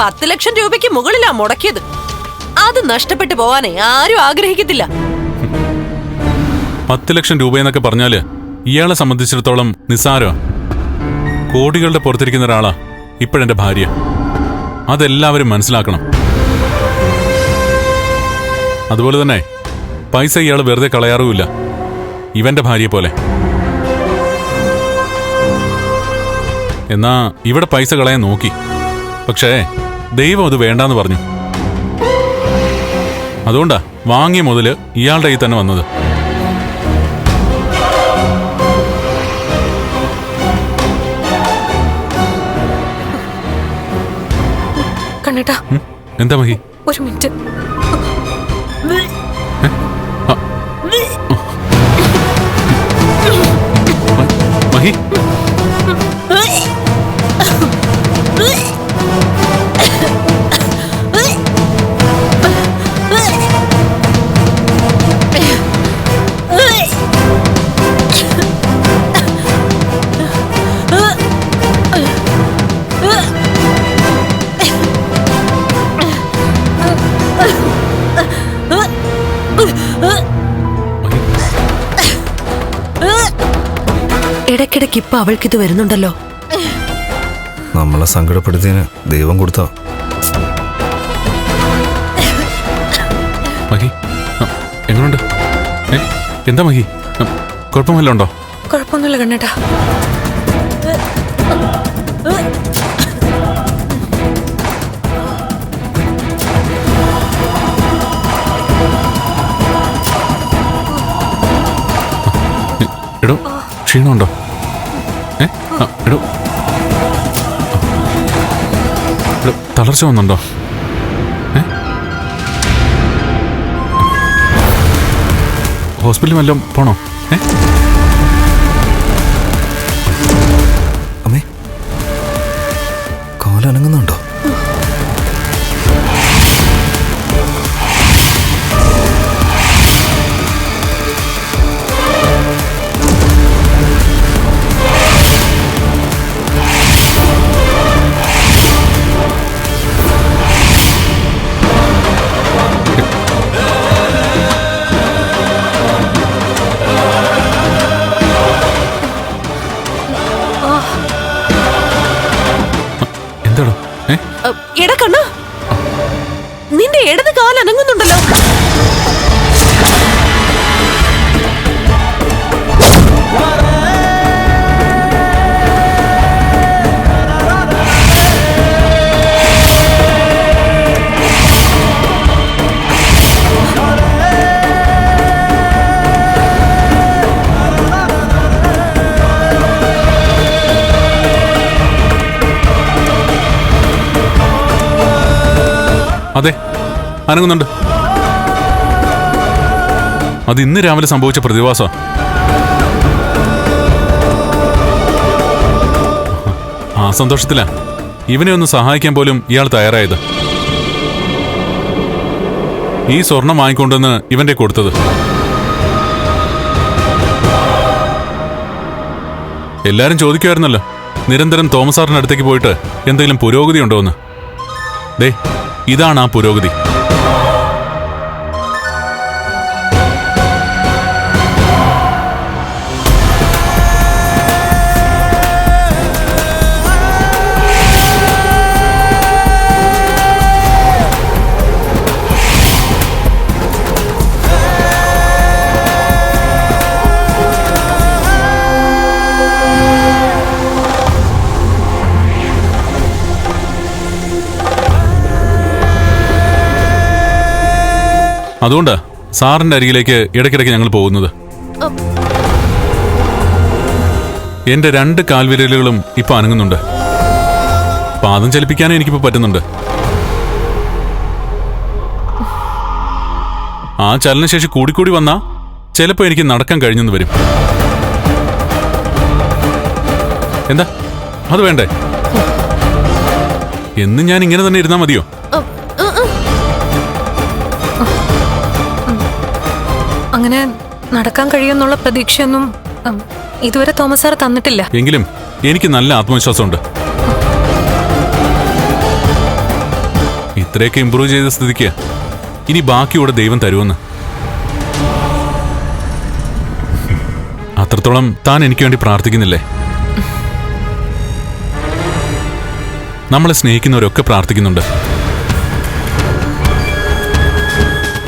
10 ലക്ഷം രൂപയ്ക്ക് മുകളിലാ മുടക്കിയത്. അത് നഷ്ടപ്പെട്ടു പോവാനേ ആരും ആഗ്രഹിക്കത്തില്ല. 10 ലക്ഷം രൂപയെന്നൊക്കെ പറഞ്ഞാല് ഇയാളെ സംബന്ധിച്ചിടത്തോളം നിസ്സാരോ. കോടികളുടെ പുറത്തിരിക്കുന്ന ഒരാളാ ഇപ്പോഴെന്റെ ഭാര്യ. അതെല്ലാവരും മനസ്സിലാക്കണം. അതുപോലെ തന്നെ പൈസ ഇയാൾ വെറുതെ കളയാറുമില്ല, ഇവന്റെ ഭാര്യയെ പോലെ. എന്നാ ഇവിടെ പൈസ കളയാൻ നോക്കി, പക്ഷേ ദൈവം അത് വേണ്ടാന്ന് പറഞ്ഞു. അതുകൊണ്ടാ വാങ്ങിയ മുതല് ഇയാളുടെ കയ്യിൽ തന്നെ വന്നത്. കണ്ണേട്ടാ, എന്താ മഹി? ഒരു മിനിറ്റ്. മഹി, ഇടയ്ക്കിടയ്ക്ക് ഇപ്പൊ അവൾക്കിത് വരുന്നുണ്ടല്ലോ. നമ്മളെ സങ്കടപ്പെടുത്തിയതിന് ദൈവം കൊടുത്ത. മഹി എങ്ങനുണ്ട്? എന്താ മഹി, കുഴപ്പമല്ലോ ഉണ്ടോ? കുഴപ്പമൊന്നുമില്ല കണ്ണേട്ടാ. എടോ, ക്ഷീണമുണ്ടോ? എടോ, തളർച്ച വന്നുണ്ടോ? ഹോസ്പിറ്റലിൽ വല്ലതും പോണോ? അമ്മേ, കാലനങ്ങുന്നുണ്ടോ? എടാ കണ്ണ, നിന്റെ ഇടത് കാൽ അനങ്ങുന്നുണ്ടല്ലോ. അതെ, അനങ്ങുന്നുണ്ട്. അത് ഇന്ന് രാവിലെ സംഭവിച്ച പ്രതിഭാസ. ആ സന്തോഷത്തിലാ ഇവനെ ഒന്ന് സഹായിക്കാൻ പോലും ഇയാൾ തയ്യാറായത്. ഈ സ്വർണം വാങ്ങിക്കൊണ്ടുവന്ന് ഇവന്റെ കൊടുത്തത്. എല്ലാരും ചോദിക്കുമായിരുന്നല്ലോ നിരന്തരം തോമസ് സാറിന്റെ അടുത്തേക്ക് പോയിട്ട് എന്തെങ്കിലും പുരോഗതി ഉണ്ടോ എന്ന്. ദേ, ഇതാണ് ആ പുരോഗതി. അതുകൊണ്ടാ സാറിന്റെ അരികിലേക്ക് ഇടയ്ക്കിടയ്ക്ക് ഞങ്ങൾ പോകുന്നത്. എന്റെ 2 കാൽവിരലുകളും ഇപ്പൊ അനങ്ങുന്നുണ്ട്. പാദം ചലിപ്പിക്കാനും എനിക്കിപ്പോ പറ്റുന്നുണ്ട്. ആ ചലനശേഷി കൂടിക്കൂടി വന്നാ ചിലപ്പോ എനിക്ക് നടക്കാൻ കഴിഞ്ഞെന്ന് വരും. എന്താ, അത് വേണ്ടേ? എന്നും ഞാൻ ഇങ്ങനെ തന്നെ ഇരുന്നാ മതിയോ? അങ്ങനെ നടക്കാൻ കഴിയുമെന്നുള്ള പ്രതീക്ഷയൊന്നും ഇതുവരെ തോമസ് സാർ തന്നിട്ടില്ല. എങ്കിലും എനിക്ക് നല്ല ആത്മവിശ്വാസമുണ്ട്. ഇത്രയൊക്കെ ഇമ്പ്രൂവ് ചെയ്ത സ്ഥിതിക്ക് ഇനി ബാക്കിയൂടെ ദൈവം തരുമെന്ന്. അത്രത്തോളം താൻ എനിക്ക് വേണ്ടി പ്രാർത്ഥിക്കുന്നില്ലേ? നമ്മളെ സ്നേഹിക്കുന്നവരൊക്കെ പ്രാർത്ഥിക്കുന്നുണ്ട്.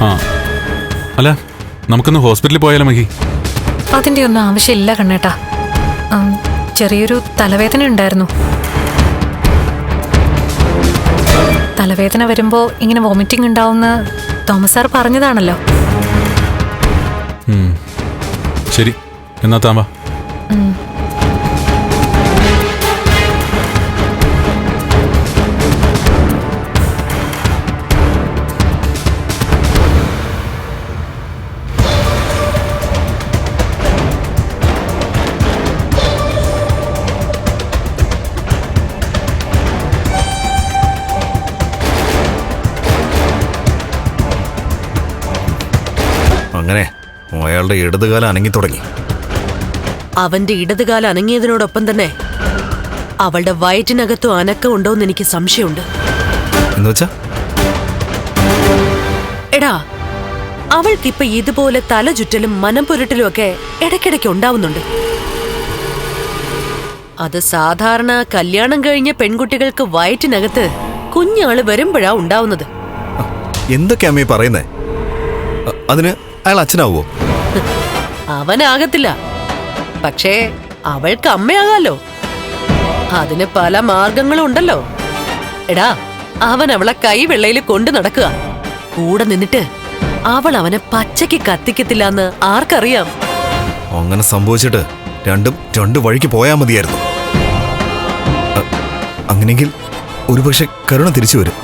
ആ അല്ല, നമുക്കൊന്ന് ഹോസ്പിറ്റലിൽ പോയാലോ മഹി? അതിന്റെ ഒന്നും ആവശ്യമില്ല കണ്ണേട്ടാ. ചെറിയൊരു തലവേദന ഉണ്ടായിരുന്നു. തലവേദന വരുമ്പോ ഇങ്ങനെ വോമിറ്റിംഗ് ഉണ്ടാവുന്ന തോമസ് സാർ പറഞ്ഞതാണല്ലോ. ശരി, എന്നാ താമ. അങ്ങനെ അയാളുടെ ഇടതുകാലം അനങ്ങി തുടങ്ങി. അവന്റെ ഇടതുകാലം അനങ്ങിയതിനോടൊപ്പം തന്നെ അവളുടെ വയറ്റിനകത്തും അനക്കം ഉണ്ടോന്ന് എനിക്ക് സംശയമുണ്ട്. എന്നുവെച്ചാ? എടാ, അവൾക്കിപ്പൊ ഇതുപോലെ തല ചുറ്റലും മനം പുരട്ടലും ഒക്കെ ഇടയ്ക്കിടയ്ക്ക് ഉണ്ടാവുന്നുണ്ട്. അത് സാധാരണ കല്യാണം കഴിഞ്ഞ പെൺകുട്ടികൾക്ക് വയറ്റിനകത്ത് കുഞ്ഞാള് വരുമ്പോഴാ ഉണ്ടാവുന്നത്. എന്തൊക്കെയാ അമ്മീ പറയുന്നേ? അതിന് അയാൾ അച്ഛനാവോ? അവനാകത്തില്ല, പക്ഷേ അവൾക്ക് അമ്മയാകാലോ. അതിന് പല മാർഗങ്ങളും ഉണ്ടല്ലോ. എടാ, അവൻ അവളെ കൈവെള്ളയിൽ കൊണ്ടു നടക്കുക. കൂടെ നിന്നിട്ട് അവൾ അവനെ പച്ചയ്ക്ക് കത്തിക്കത്തില്ലെന്ന് ആർക്കറിയാം? അങ്ങനെ സംഭവിച്ചിട്ട് രണ്ടും രണ്ടു വഴിക്ക് പോയാൽ മതിയായിരുന്നു. അങ്ങനെയെങ്കിൽ ഒരുപക്ഷെ കരുണ തിരിച്ചു വരും.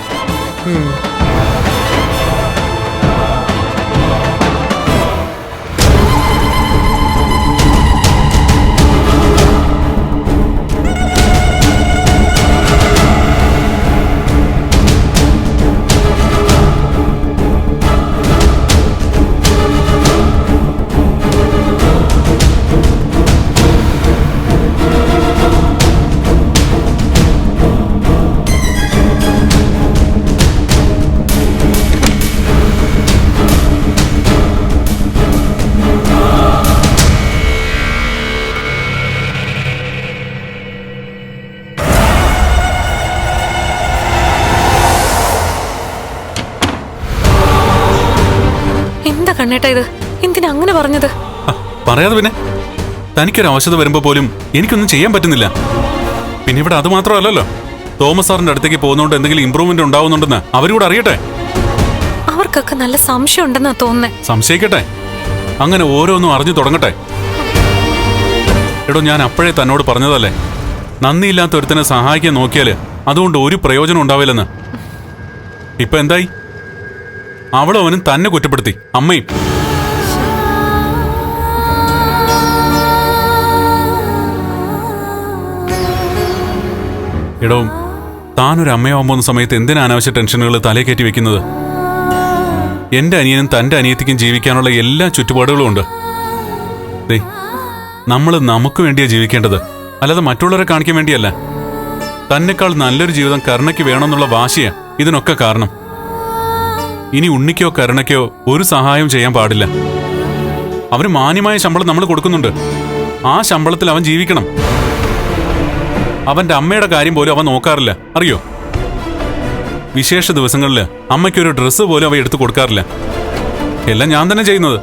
കണ്ണേട്ടാ, ഇത് എന്തിനാ അങ്ങനെ പറഞ്ഞത്? പറയാതെ പിന്നെ, തനിക്കൊരു അവശത വരുമ്പോ പോലും എനിക്കൊന്നും ചെയ്യാൻ പറ്റുന്നില്ല. പിന്നെ ഇവിടെ അത് മാത്രമല്ലല്ലോ, തോമസ് സാറിന്റെ അടുത്തേക്ക് പോകുന്നതുകൊണ്ട് എന്തെങ്കിലും ഇമ്പ്രൂവ്മെന്റ് ഉണ്ടാവുന്നുണ്ടെന്ന് അവരോട് അറിയട്ടെ. അവർക്കൊക്കെ നല്ല സംശയം ഉണ്ടെന്നാ തോന്നുന്നേ. സംശയിക്കട്ടെ, അങ്ങനെ ഓരോന്നും അറിഞ്ഞു തുടങ്ങട്ടെ. എടോ, ഞാൻ അപ്പോഴേ തന്നോട് പറഞ്ഞതല്ലേ, നന്ദിയില്ലാത്ത ഒരുത്തനെ സഹായിക്കാൻ നോക്കിയാല് അതുകൊണ്ട് ഒരു പ്രയോജനം ഉണ്ടാവില്ലെന്ന്. ഇപ്പൊ എന്തായി? അവളും അവനും തന്നെ കുറ്റപ്പെടുത്തി, അമ്മയും. എടോ, താനൊരു അമ്മയാവുമ്പോന്ന സമയത്ത് എന്തിനാ അനാവശ്യ ടെൻഷനുകൾ തലേ കയറ്റി വെക്കുന്നത്? എന്റെ അനിയനും തന്റെ അനിയത്തിക്കും ജീവിക്കാനുള്ള എല്ലാ ചുറ്റുപാടുകളും ഉണ്ട്. നമ്മൾ നമുക്ക് വേണ്ടിയാ ജീവിക്കേണ്ടത്, അല്ലാതെ മറ്റുള്ളവരെ കാണിക്കാൻ വേണ്ടിയല്ല. തന്നെക്കാൾ നല്ലൊരു ജീവിതം കരുണയ്ക്ക് വേണമെന്നുള്ള വാശിയാ ഇതിനൊക്കെ കാരണം. ഇനി ഉണ്ണിക്കോ കരുണയ്ക്കോ ഒരു സഹായം ചെയ്യാൻ പാടില്ല. അവന് മാന്യമായ ശമ്പളം നമ്മൾ കൊടുക്കുന്നുണ്ട്. ആ ശമ്പളത്തിൽ അവൻ ജീവിക്കണം. അവന്റെ അമ്മയുടെ കാര്യം പോലും അവൻ നോക്കാറില്ല, അറിയോ? വിശേഷ ദിവസങ്ങളിൽ അമ്മയ്ക്കൊരു ഡ്രസ്സ് പോലും അവ എടുത്തു കൊടുക്കാറില്ല. എല്ലാം ഞാൻ തന്നെ ചെയ്യുന്നത്.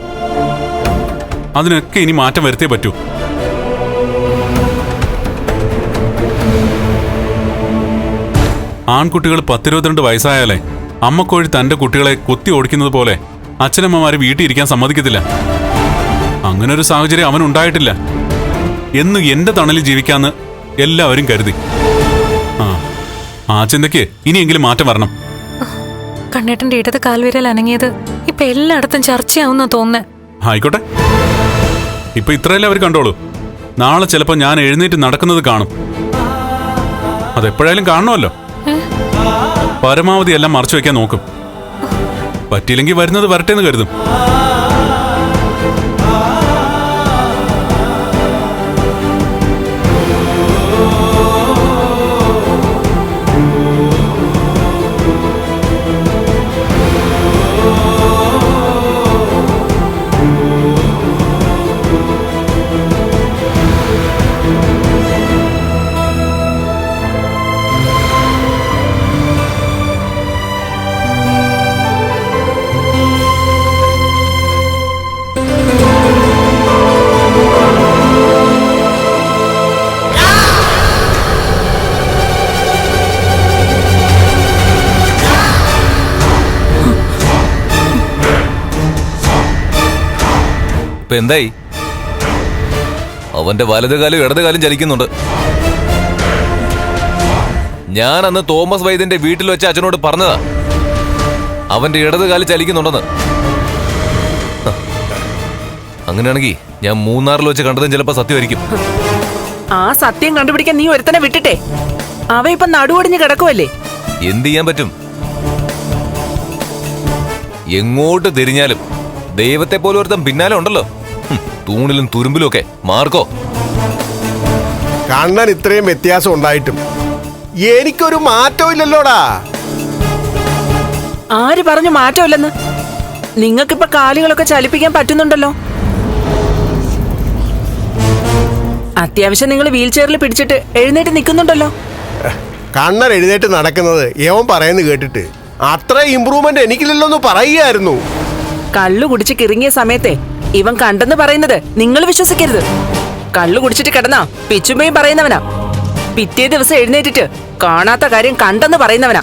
അതിനൊക്കെ ഇനി മാറ്റം വരുത്തേ പറ്റൂ. ആൺകുട്ടികൾ 10-22 വയസ്സായാലേ അമ്മക്കോഴി തന്റെ കുട്ടികളെ കുത്തി ഓടിക്കുന്നത് പോലെ അച്ഛനമ്മമാര് വീട്ടിൽ ഇരിക്കാൻ സമ്മതിക്കത്തില്ല. അങ്ങനൊരു സാഹചര്യം അവനുണ്ടായിട്ടില്ല. എന്നും എന്റെ തണലിൽ ജീവിക്കാന്ന് എല്ലാവരും കരുതി. ആ ചിന്തയ്ക്ക് ഇനിയെങ്കിലും മാറ്റം വരണം. കണ്ണേട്ടന്റെ ഇടത് കാൽവിരൽ അനങ്ങിയത് ഇപ്പൊ എല്ലായിടത്തും ചർച്ചയാവുന്ന തോന്നുന്നേ. ആയിക്കോട്ടെ, ഇപ്പൊ ഇത്രയല്ലേ അവർ കണ്ടോളൂ. നാളെ ചിലപ്പോ ഞാൻ എഴുന്നേറ്റ് നടക്കുന്നത് കാണും. അതെപ്പോഴായാലും കാണണമല്ലോ. പരമാവധി എല്ലാം മറച്ചു വെക്കാൻ നോക്കും. പറ്റിയില്ലെങ്കിൽ വരുന്നത് വരട്ടെന്ന് കരുതും. ഇപ്പൊ എന്തായി? അവന്റെ വലതുകാലും ഇടതുകാലും ചലിക്കുന്നുണ്ട്. ഞാൻ അന്ന് തോമസ് വൈദ്യന്റെ വീട്ടിൽ വെച്ച് അച്ഛനോട് പറഞ്ഞതാ അവന്റെ ഇടതുകാല് ചലിക്കുന്നുണ്ടെന്ന്. അങ്ങനെയാണെങ്കിൽ ഞാൻ മൂന്നാറിൽ വെച്ച് കണ്ടതും ചിലപ്പോ സത്യമായിരിക്കും. ആ സത്യം കണ്ടുപിടിക്കാൻ നീ ഒരുത്തനെ വിട്ടിട്ടെ. അവ ഇപ്പൊ നടുവൊടിഞ്ഞ് കിടക്കുവല്ലേ. എന്ത് ചെയ്യാൻ പറ്റും? എങ്ങോട്ട് തിരിഞ്ഞാലും ദൈവത്തെ പോലെ ഒരുത്തം പിന്നാലെ ഉണ്ടല്ലോ. തൂണിലും തുരുമ്പിലും ഒക്കെ. മാർക്കോ, കണ്ണൻ ഇത്രയും വ്യത്യാസം ഉണ്ടായിട്ടും എനിക്കൊരു മാറ്റവും ഇല്ലല്ലോടാ. ആര് പറഞ്ഞു മാറ്റമില്ലെന്ന്? നിങ്ങൾക്കിപ്പൊ കാലുകളൊക്കെ ചലിപ്പിക്കാൻ പറ്റുന്നുണ്ടല്ലോ. അത്യാവശ്യം നിങ്ങൾ വീൽ ചെയറിൽ പിടിച്ചിട്ട് എഴുന്നേറ്റ് നിൽക്കുന്നുണ്ടല്ലോ. കണ്ണൻ എഴുന്നേറ്റ് നടക്കുന്നത് യവൻ പറയുന്നത് കേട്ടിട്ട് അത്ര ഇമ്പ്രൂവ്മെന്റ് എനിക്കില്ലല്ലോന്ന് പറയുകയായിരുന്നു. കള്ളു കുടിച്ച് കിറങ്ങിയ സമയത്തെ ഇവൻ കണ്ടെന്ന് പറയുന്നത് നിങ്ങൾ വിശ്വസിക്കരുത്. കള്ളു കുടിച്ചിട്ട് കിടന്നാ പിച്ചുമ്പയും പറയുന്നവനാ. പിറ്റേ ദിവസം എഴുന്നേറ്റിട്ട് കാണാത്ത കാര്യം കണ്ടെന്ന് പറയുന്നവനാ.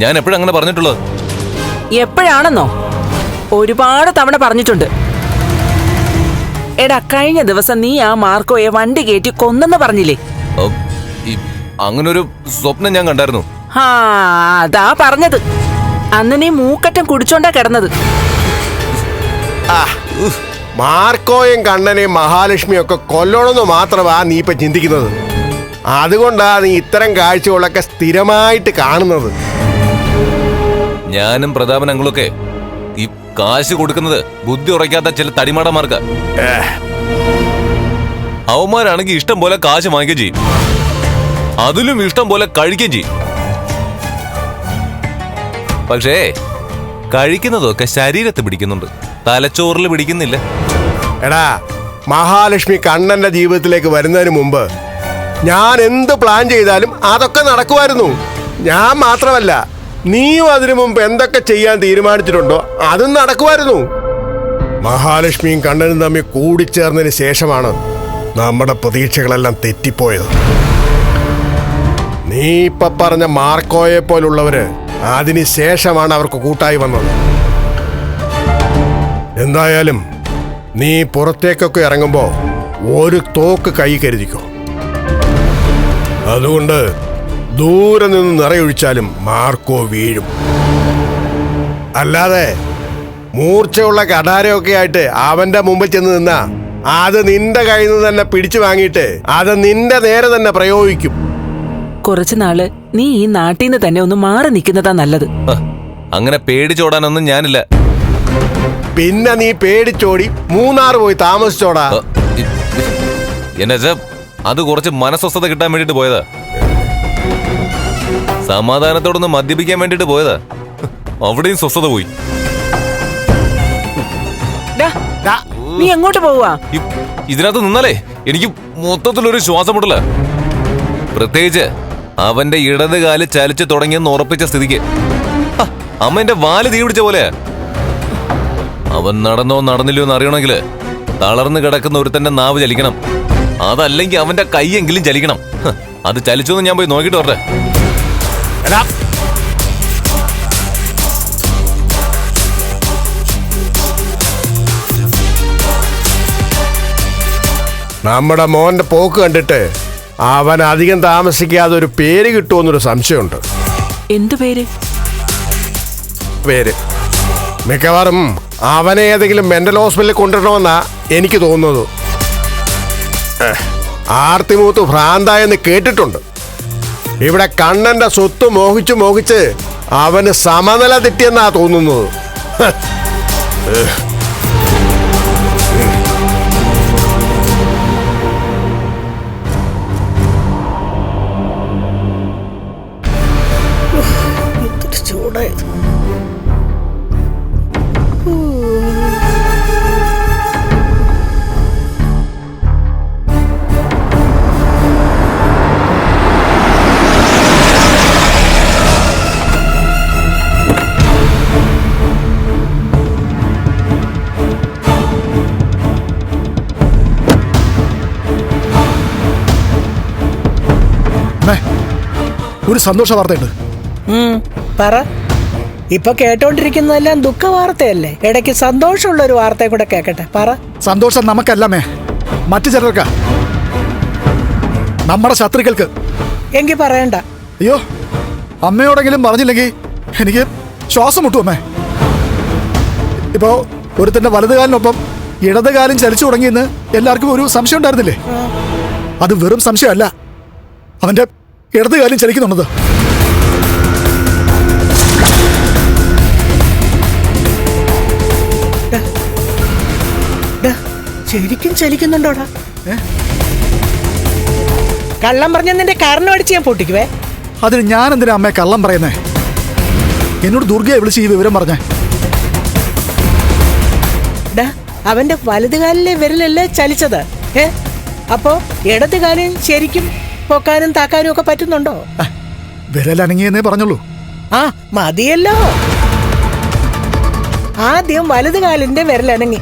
ഞാൻ എപ്പോഴങ്ങനെ പറഞ്ഞിട്ടുള്ളത്? എപ്പോഴാണെന്നോ ഒരുപാട് തവണ പറഞ്ഞിട്ടുണ്ട്. എടാ, കഴിഞ്ഞ ദിവസം നീ ആ മാർക്കോയെ വണ്ടി കയറ്റി കൊന്നെന്ന് പറഞ്ഞില്ലേ? അങ്ങനൊരു സ്വപ്നം ഞാൻ കണ്ടായിരുന്നു. ഹാ, അതാ പറഞ്ഞത്. അന്ന് നീ മൂക്കറ്റം കുടിച്ചോണ്ടാ കിടന്നത്. മാർക്കോയും കണ്ണനെയും മഹാലക്ഷ്മിയും ഒക്കെ കൊല്ലണമെന്ന് മാത്രമാ നീ ഇപ്പൊ ചിന്തിക്കുന്നത്. അതുകൊണ്ടാ നീ ഇത്തരം കാഴ്ചകളൊക്കെ സ്ഥിരമായിട്ട് കാണുന്നത്. ഞാനും പ്രതാപൻ അങ്ങളൊക്കെ ഈ കാശ് കൊടുക്കുന്നത് ബുദ്ധി ഉറയ്ക്കാത്ത ചില തടിമാടന്മാർക്ക്. അവന്മാരാണെങ്കിൽ ഇഷ്ടം പോലെ കാശ് വാങ്ങിക്കുകയും ചെയ്യും, അതിലും ഇഷ്ടം പോലെ കഴിക്കുകയും ചെയ്യും. പക്ഷേ കഴിക്കുന്നതൊക്കെ ശരീരത്ത് പിടിക്കുന്നുണ്ട്, തലച്ചോറിൽ പിടിക്കുന്നില്ല. എടാ, മഹാലക്ഷ്മി കണ്ണന്റെ ജീവിതത്തിലേക്ക് വരുന്നതിന് മുമ്പ് ഞാൻ എന്ത് പ്ലാൻ ചെയ്താലും അതൊക്കെ നടക്കുമായിരുന്നു. ഞാൻ മാത്രമല്ല, നീയും അതിനു മുമ്പ് എന്തൊക്കെ ചെയ്യാൻ തീരുമാനിച്ചിട്ടുണ്ടോ അതും നടക്കുമായിരുന്നു. മഹാലക്ഷ്മിയും കണ്ണനും തമ്മിൽ കൂടിച്ചേർന്നതിന് ശേഷമാണ് നമ്മുടെ പ്രതീക്ഷകളെല്ലാം തെറ്റിപ്പോയത്. നീ ഇപ്പൊ പറഞ്ഞ മാർക്കോയെ പോലുള്ളവര് അതിന് ശേഷമാണ് അവർക്ക് കൂട്ടായി വന്നത്. എന്തായാലും നീ പുറത്തേക്കൊക്കെ ഇറങ്ങുമ്പോ ഒരു തോക്ക് കൈ കരുതിക്കോ. അതുകൊണ്ട് ദൂരെ നിന്ന് നിറയൊഴിച്ചാലും മാർക്കോ വീഴും. അല്ലാതെ മൂർച്ചയുള്ള കടാരയൊക്കെ ആയിട്ട് അവന്റെ മുമ്പിൽ ചെന്ന് നിന്നാ അത് നിന്റെ കയ്യിൽ നിന്ന് തന്നെ പിടിച്ചു വാങ്ങിയിട്ട് അത് നിന്റെ നേരെ തന്നെ പ്രയോഗിക്കും. കുറച്ചു നാള് നീ ഈ നാട്ടിൽ നിന്ന് തന്നെ ഒന്ന് മാറി നിൽക്കുന്നതാ നല്ലത്. അങ്ങനെ പേടിച്ചോടാനൊന്നും ഞാനില്ല. പിന്നെ നീ പേടിച്ചോടി മൂന്നാർ പോയി താമസിച്ചോടാ. എന്നുവെച്ചാ അത് കുറച്ച് മനസ്വസ്ഥത കിട്ടാൻ വേണ്ടിട്ട് പോയതാ. സമാധാനത്തോടൊന്ന് മദ്യപിക്കാൻ വേണ്ടിട്ട് പോയതാ. അവിടെയും സ്വസ്ഥത പോയി. നീ എങ്ങോട്ട് പോവാ? ഇതിനകത്ത് നിന്നാലേ എനിക്ക് മൊത്തത്തിലൊരു ശ്വാസം മുട്ടല. പ്രത്യേകിച്ച് അവന്റെ ഇടത് കാല് ചലിച്ചു തുടങ്ങിയെന്ന് ഉറപ്പിച്ച സ്ഥിതിക്ക് അമ്മ എന്റെ വാല് തീ പിടിച്ച പോലെ. അവൻ നടന്നോ നടന്നില്ലയോ എന്ന് അറിയണമെങ്കിൽ തളർന്നു കിടക്കുന്ന ഒരുത്തന്റെ നാവ് ചലിക്കണം, അതല്ലെങ്കിൽ അവന്റെ കൈയെങ്കിലും ചലിക്കണം. അത് ചലിച്ചോന്ന് ഞാൻ പോയി നോക്കിട്ട് വരട്ടെ. നമ്മുടെ മോന്റെ പോക്ക് കണ്ടിട്ട് അവൻ അധികം താമസിക്കാതെ ഒരു പേര് കിട്ടുമെന്നൊരു സംശയമുണ്ട്. എന്തു പേര്? പേര് മിക്കവാറും അവനെ ഏതെങ്കിലും മെന്റൽ ഹോസ്പിറ്റലിൽ കൊണ്ടുവരണമെന്നാ എനിക്ക് തോന്നുന്നത്. ആർത്തിമൂത്ത് ഭ്രാന്തായെന്ന് കേട്ടിട്ടുണ്ട്. ഇവിടെ കണ്ണന്റെ സ്വത്ത് മോഹിച്ച് മോഹിച്ച് അവന് സമനില തെറ്റിയെന്നാ തോന്നുന്നത്. ചൂടായത്. ഒരു സന്തോഷ വാർത്തയുണ്ട്. പറ. ഇപ്പൊ കേട്ടോണ്ടിരിക്കുന്നതെല്ലാം ദുഃഖ വാർത്തയല്ലേ? ഇടയ്ക്ക് സന്തോഷമുള്ള ഒരു വാർത്തയെ കൂടെ കേക്കട്ടെ, പറ. സന്തോഷം നമുക്കല്ലമ്മേ, മറ്റു ചിലർക്കാ, നമ്മുടെ ശത്രുക്കൾക്ക്. എങ്കി പറയണ്ട. അയ്യോ, അമ്മയോടെങ്കിലും പറഞ്ഞില്ലെങ്കിൽ എനിക്ക് ശ്വാസം മുട്ടും അമ്മേ. ഇപ്പോ ഒരുത്തന്റെ വലതുകാലിനൊപ്പം ഇടതുകാലം ചലിച്ചു തുടങ്ങിയെന്ന് എല്ലാവർക്കും ഒരു സംശയം ഉണ്ടായിരുന്നില്ലേ? അത് വെറും സംശയമല്ല, അവന്റെ ഇടതുകാലം ചലിക്കുന്നുള്ളത്. ശരിക്കും ചലിക്കുന്നുണ്ടോടാ? കള്ളം പറഞ്ഞ നിന്റെ കാരണം അടിച്ച് ഞാൻ പൊട്ടിക്കുവേ. അതിന് ഞാൻ എന്തിനാ അമ്മയെ കള്ളം പറയുന്നേ? എന്നോട് ദുർഗയെ വിളിച്ച് ഈ വിവരം പറഞ്ഞേ. അവന്റെ വലതുകാലിലെ വിരലല്ലേ ചലിച്ചത്? അപ്പോ ഇടതുകാലം ശരിക്കും പൊക്കാനും താക്കാനും ഒക്കെ പറ്റുന്നുണ്ടോ? വിരലനങ്ങിയെന്നേ പറഞ്ഞുള്ളൂ. ആ മതിയല്ലോ. ആദ്യം വലതുകാലിന്റെ വിരലനങ്ങി,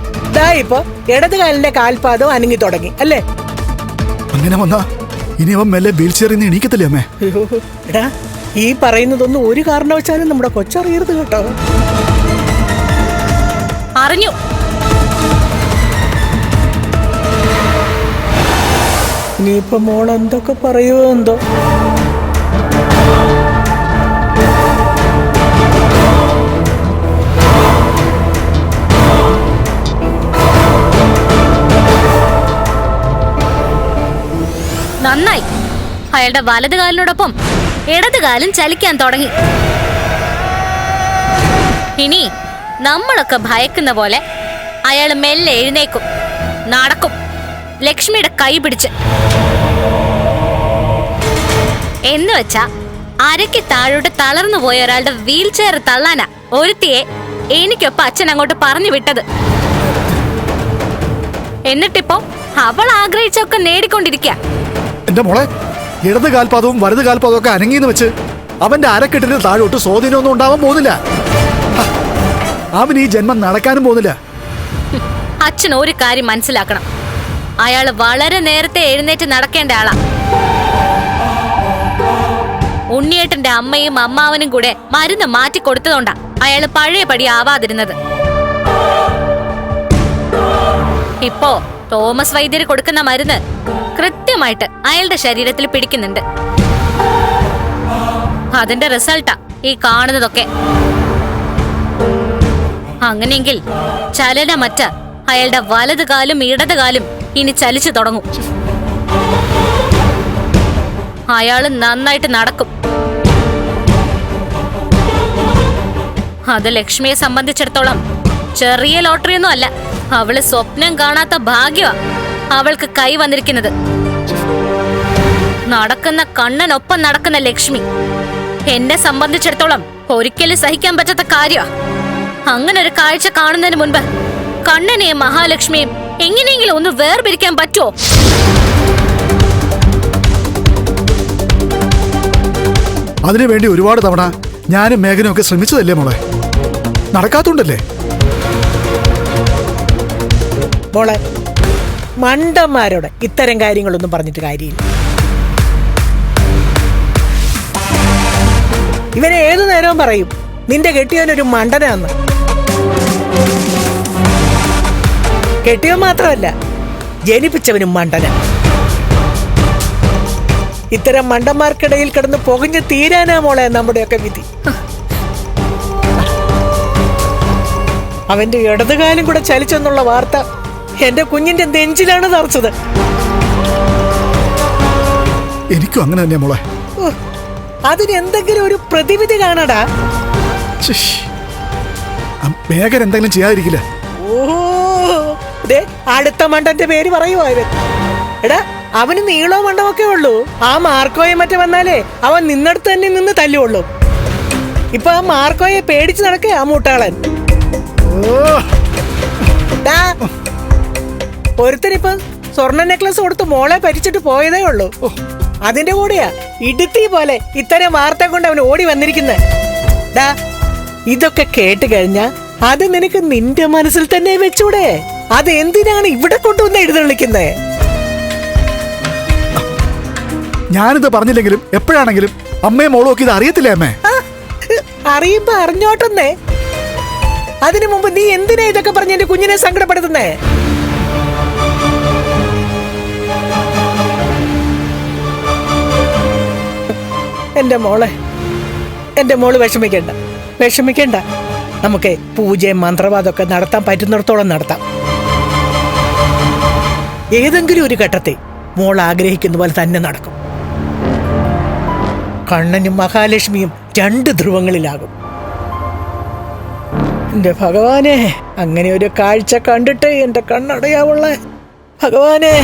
ഇപ്പൊ ഇടതുകാലിന്റെ കാൽപാദം അനങ്ങി തുടങ്ങി അല്ലേ? അങ്ങനെ വന്നാ ഇനി അവൻ മെല്ലെ വീൽ ചെയറിൽ നിന്ന് എണീക്കത്തില്ലേ അമ്മേ? എടാ, ഈ പറയുന്നതൊന്നും ഒരു കാരണവശാലും നമ്മുടെ കൊച്ചറിയരുത് കേട്ടോ. അറിഞ്ഞു. ഇനിയിപ്പൊ മോൾ എന്തൊക്കെ പറയുമോ എന്തോ. നന്നായി, അയാളുടെ വലതുകാലിനോടൊപ്പം ഇടതുകാലും ചലിക്കാൻ തുടങ്ങി. ഇനി നമ്മളൊക്കെ ഭയക്കുന്ന പോലെ അയാൾ മെല്ലെ എഴുന്നേക്കും, നടക്കും, ലക്ഷ്മിയുടെ കൈ പിടിച്ച്. എന്ന് വെച്ചാ അരയ്ക്ക് താഴോട്ട് തളർന്നു പോയ ഒരാളുടെ വീൽ ചെയർ തള്ളാനാ ഒരുത്തിയെ എനിക്കൊപ്പം അച്ഛൻ അങ്ങോട്ട് പറഞ്ഞു വിട്ടത്. എന്നിട്ടിപ്പോ അവൾ ആഗ്രഹിച്ചൊക്കെ നേടിക്കൊണ്ടിരിക്കുക. എന്റെ മോളെ, ഇടത് കാൽപാദവും വലത് കാൽപാദവും ഒക്കെ അനങ്ങിന്ന് വെച്ച് അവന്റെ അരക്കെട്ടിന് താഴോട്ട് സ്വാധീനമൊന്നും ഉണ്ടാവാൻ പോകുന്നില്ല. അവൻ ഈ ജന്മം നടക്കാനും പോകുന്നില്ല. അച്ഛൻ ഒരു കാര്യം മനസ്സിലാക്കണം, അയാള് വളരെ നേരത്തെ എഴുന്നേറ്റ് നടക്കേണ്ട ആളാ. ഉണ്ണിയേട്ടന്റെ അമ്മയും അമ്മാവനും കൂടെ മരുന്ന് മാറ്റി കൊടുത്തതുകൊണ്ടാ അയാള് പഴയപടി ആവാതിരുന്നത്. ഇപ്പോ തോമസ് വൈദ്യര് കൊടുക്കുന്ന മരുന്ന് കൃത്യമായിട്ട് അയാളുടെ ശരീരത്തിൽ പിടിക്കുന്നുണ്ട്. അതിന്റെ റിസൾട്ടാ ഈ കാണുന്നതൊക്കെ. അങ്ങനെയെങ്കിൽ ചലനമറ്റ അയാളുടെ വലതുകാലും ഇടതുകാലും ഇനി ചലിച്ചു തുടങ്ങും. അയാള് നന്നായിട്ട് നടക്കും. അത് ലക്ഷ്മിയെ സംബന്ധിച്ചിടത്തോളം ചെറിയ ലോട്ടറി ഒന്നും അല്ല. അവള് സ്വപ്നം കാണാത്ത ഭാഗ്യമാ അവൾക്ക് കൈ വന്നിരിക്കുന്നത്. നടക്കുന്ന കണ്ണനൊപ്പം നടക്കുന്ന ലക്ഷ്മി എന്നെ സംബന്ധിച്ചിടത്തോളം ഒരിക്കലും സഹിക്കാൻ പറ്റാത്ത കാര്യമാ. അങ്ങനെ ഒരു കാഴ്ച കാണുന്നതിന് മുൻപ് കണ്ണനെയും മഹാലക്ഷ്മിയും എങ്ങനെയെങ്കിലും ഒന്ന് വേർപിരിക്കാൻ പറ്റുമോ? അതിനുവേണ്ടി ഒരുപാട് തവണ ഞാനും മേഘനും ഒക്കെ ശ്രമിച്ചതല്ലേ മോളെ, നടക്കാത്തോണ്ടല്ലേ? മോളെ, മണ്ടന്മാരോട് ഇത്തരം കാര്യങ്ങളൊന്നും പറഞ്ഞിട്ട് കാര്യമില്ല. ഇവനെ ഏതു നേരവും പറയും നിന്റെ കെട്ടിയവനൊരു മണ്ടനാന്ന്. കെട്ടിയവൻ മാത്രമല്ല, ജനിപ്പിച്ചവനും മണ്ടന. ഇത്തരം മണ്ടന്മാർക്കിടയിൽ കിടന്ന് പുകഞ്ഞ് തീരാനാ മോളെ നമ്മുടെയൊക്കെ വിധി. അവന്റെ ഇടതുകാലം കൂടെ ചലിച്ചെന്നുള്ള വാർത്ത എന്റെ കുഞ്ഞിന്റെ നെഞ്ചിലാണ് തറച്ചത്. എനിക്കും അങ്ങനെ തന്നെയാ മോളെ. അതിനെന്തെങ്കിലും ഒരു പ്രതിവിധി കാണടാ. മേഘൻ എന്തെങ്കിലും ചെയ്യാതിരിക്കില്ല. അടുത്ത മണ്ടന്റെ പേര് പറയുവോ അവൻ? എടാ, അവന് നീളോ മണ്ടമൊക്കെ ഉള്ളൂ. ആ മാർക്കോയെ മറ്റേ വന്നാലേ അവൻ നിന്നടുത്ത് തന്നെ നിന്ന് തല്ലുള്ളൂ. ഇപ്പൊ ആ മാർക്കോയെ പേടിച്ച് നടക്കേ ആ മൂട്ടാളൻ. ഒരുത്തനിപ്പം സ്വർണ്ണ നെക്ലസ് കൊടുത്ത് മോളെ പരിച്ചിട്ട് പോയതേ ഉള്ളൂ. അതിന്റെ കൂടെയാ ഇടുത്തി പോലെ ഇത്തരം വാർത്ത കൊണ്ട് അവൻ ഓടി വന്നിരിക്കുന്നത്. ഇതൊക്കെ കേട്ട് കഴിഞ്ഞാ അത് നിനക്ക് നിന്റെ മനസ്സിൽ തന്നെ വെച്ചൂടെ? അത് എന്തിനാണ് ഇവിടെ കൊണ്ടുവന്ന് എഴുന്നള്ളിക്കുന്നേ? ഞാനിത് പറഞ്ഞില്ലെങ്കിലും എപ്പോഴാണെങ്കിലും അമ്മയും മോളും ഒക്കെ ഇത് അറിയത്തില്ലേ അമ്മേ? അറിയുമ്പോ അറിഞ്ഞോട്ടെന്നേ. അതിനു മുമ്പ് നീ എന്തിനാ ഇതൊക്കെ പറഞ്ഞ് എന്റെ കുഞ്ഞിനെ സങ്കടപ്പെടുത്തുന്നേ? എന്റെ മോള് വിഷമിക്കണ്ട. നമുക്ക് പൂജയും മന്ത്രവാദമൊക്കെ നടത്താൻ പറ്റുന്നിടത്തോളം നടത്താം. ഏതെങ്കിലും ഒരു ഘട്ടത്തിൽ മോൾ ആഗ്രഹിക്കുന്ന പോലെ തന്നെ നടക്കും. കണ്ണനും മഹാലക്ഷ്മിയും 2 ധ്രുവങ്ങളിലാകും. എന്റെ ഭഗവാനെ, അങ്ങനെ ഒരു കാഴ്ച കണ്ടിട്ട് എന്റെ കണ്ണടയാവുള്ള ഭഗവാനെ.